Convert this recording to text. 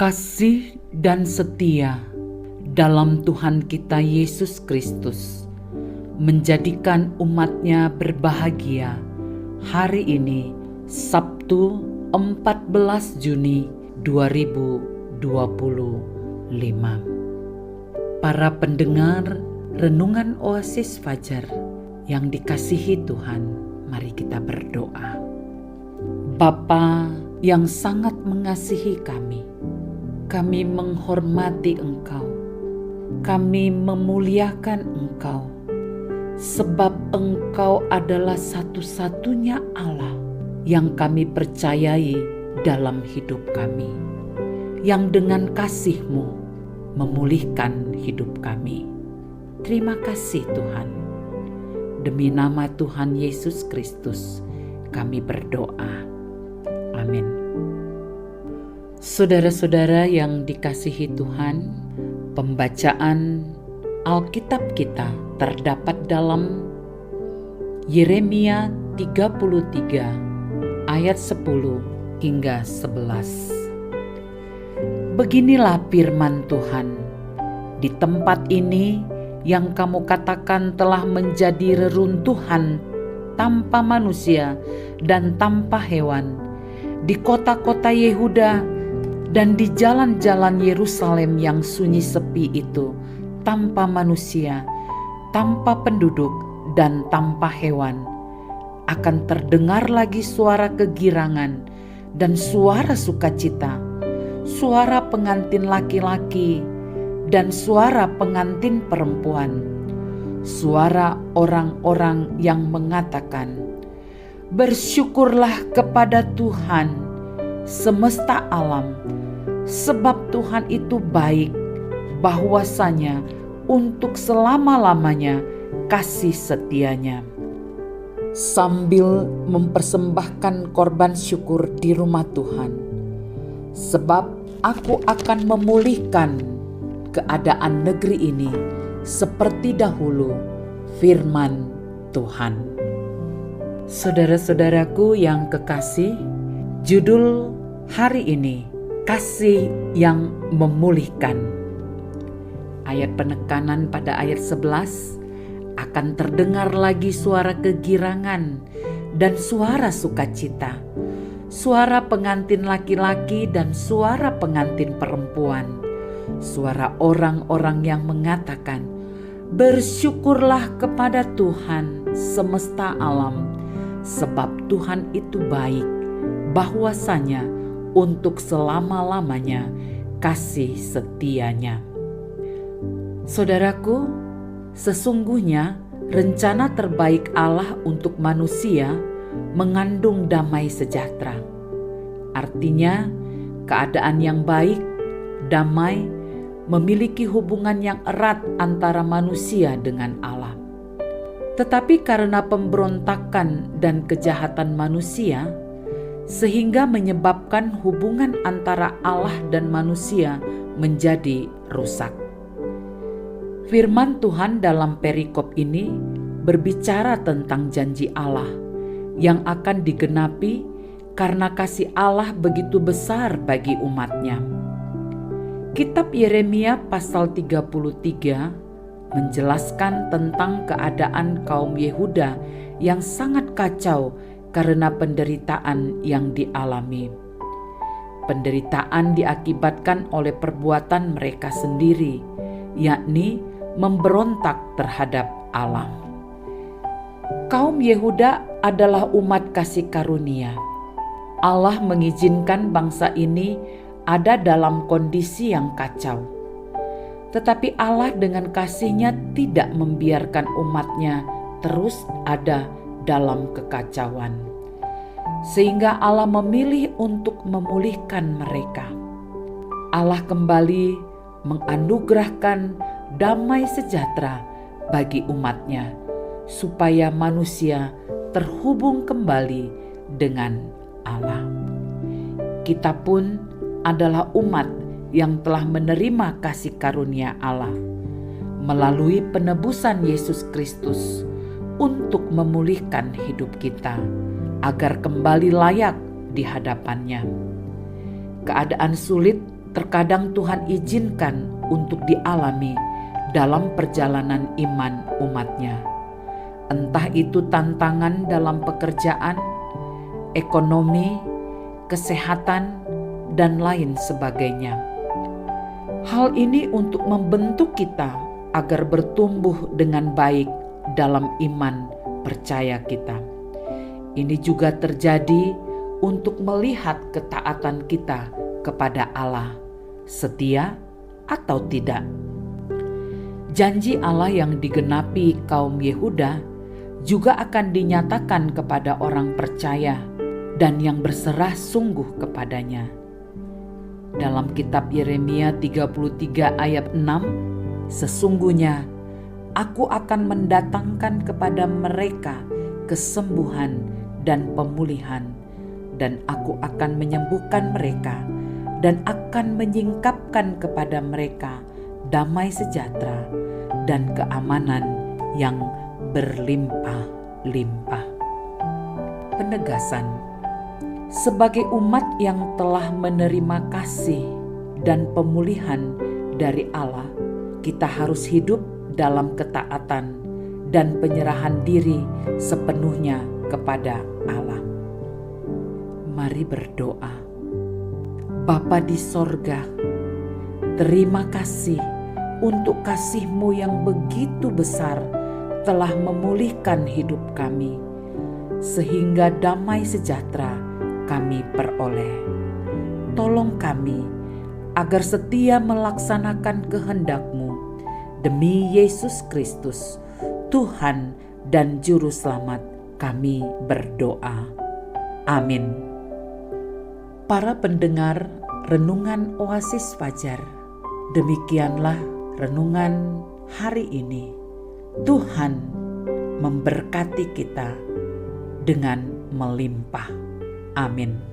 Kasih dan setia dalam Tuhan kita Yesus Kristus menjadikan umatnya berbahagia hari ini, Sabtu 14 Juni 2025. Para pendengar Renungan Oasis Fajar yang dikasihi Tuhan, mari kita berdoa. Bapa yang sangat mengasihi kami menghormati Engkau, kami memuliakan Engkau, sebab Engkau adalah satu-satunya Allah yang kami percayai dalam hidup kami, yang dengan kasih-Mu memulihkan hidup kami. Terima kasih Tuhan. Demi nama Tuhan Yesus Kristus kami berdoa. Amin. Saudara-saudara yang dikasihi Tuhan, pembacaan Alkitab kita terdapat dalam Yeremia 33 ayat 10 hingga 11. Beginilah firman Tuhan, di tempat ini yang kamu katakan telah menjadi reruntuhan tanpa manusia dan tanpa hewan, di kota-kota Yehuda dan di jalan-jalan Yerusalem yang sunyi sepi itu, tanpa manusia, tanpa penduduk, dan tanpa hewan, akan terdengar lagi suara kegirangan dan suara sukacita, suara pengantin laki-laki dan suara pengantin perempuan, suara orang-orang yang mengatakan, "Bersyukurlah kepada Tuhan semesta alam, sebab Tuhan itu baik, bahwasanya untuk selama-lamanya kasih setianya." Sambil mempersembahkan korban syukur di rumah Tuhan, sebab aku akan memulihkan keadaan negeri ini seperti dahulu, firman Tuhan. Saudara-saudaraku yang kekasih, judul hari ini, kasih yang memulihkan. Ayat penekanan pada ayat 11, akan terdengar lagi suara kegirangan dan suara sukacita, suara pengantin laki-laki dan suara pengantin perempuan, suara orang-orang yang mengatakan, "Bersyukurlah kepada Tuhan semesta alam, sebab Tuhan itu baik, bahwasanya untuk selama-lamanya kasih setianya." Saudaraku, sesungguhnya rencana terbaik Allah untuk manusia mengandung damai sejahtera. Artinya, keadaan yang baik, damai, memiliki hubungan yang erat antara manusia dengan Allah. Tetapi karena pemberontakan dan kejahatan manusia, sehingga menyebabkan hubungan antara Allah dan manusia menjadi rusak. Firman Tuhan dalam perikop ini berbicara tentang janji Allah yang akan digenapi karena kasih Allah begitu besar bagi umatnya. Kitab Yeremia pasal 33 menjelaskan tentang keadaan kaum Yehuda yang sangat kacau karena penderitaan yang dialami. Penderitaan diakibatkan oleh perbuatan mereka sendiri, yakni memberontak terhadap Allah. Kaum Yehuda adalah umat kasih karunia. Allah mengizinkan bangsa ini ada dalam kondisi yang kacau. Tetapi Allah dengan kasih-Nya tidak membiarkan umatnya terus ada dalam kekacauan. Sehingga Allah memilih untuk memulihkan mereka. Allah kembali menganugerahkan damai sejahtera bagi umatnya, supaya manusia terhubung kembali dengan Allah. Kita pun adalah umat yang telah menerima kasih karunia Allah melalui penebusan Yesus Kristus untuk memulihkan hidup kita agar kembali layak di hadapan-Nya. Keadaan sulit terkadang Tuhan izinkan untuk dialami dalam perjalanan iman umat-Nya. Entah itu tantangan dalam pekerjaan, ekonomi, kesehatan, dan lain sebagainya. Hal ini untuk membentuk kita agar bertumbuh dengan baik dalam iman percaya kita. Ini juga terjadi untuk melihat ketaatan kita kepada Allah, setia atau tidak. Janji Allah yang digenapi kaum Yehuda juga akan dinyatakan kepada orang percaya dan yang berserah sungguh kepadanya. Dalam kitab Yeremia 33 ayat 6, sesungguhnya Aku akan mendatangkan kepada mereka kesembuhan dan pemulihan, dan Aku akan menyembuhkan mereka dan akan menyingkapkan kepada mereka damai sejahtera dan keamanan yang berlimpah-limpah. Penegasan: sebagai umat yang telah menerima kasih dan pemulihan dari Allah, kita harus hidup dalam ketaatan dan penyerahan diri sepenuhnya kepada Allah. Mari berdoa. Bapa di sorga, terima kasih untuk kasih-Mu yang begitu besar telah memulihkan hidup kami, sehingga damai sejahtera kami peroleh. Tolong kami agar setia melaksanakan kehendak-Mu. Demi Yesus Kristus, Tuhan dan Juru Selamat, kami berdoa. Amin. Para pendengar Renungan Oasis Fajar, demikianlah renungan hari ini. Tuhan memberkati kita dengan melimpah. Amin.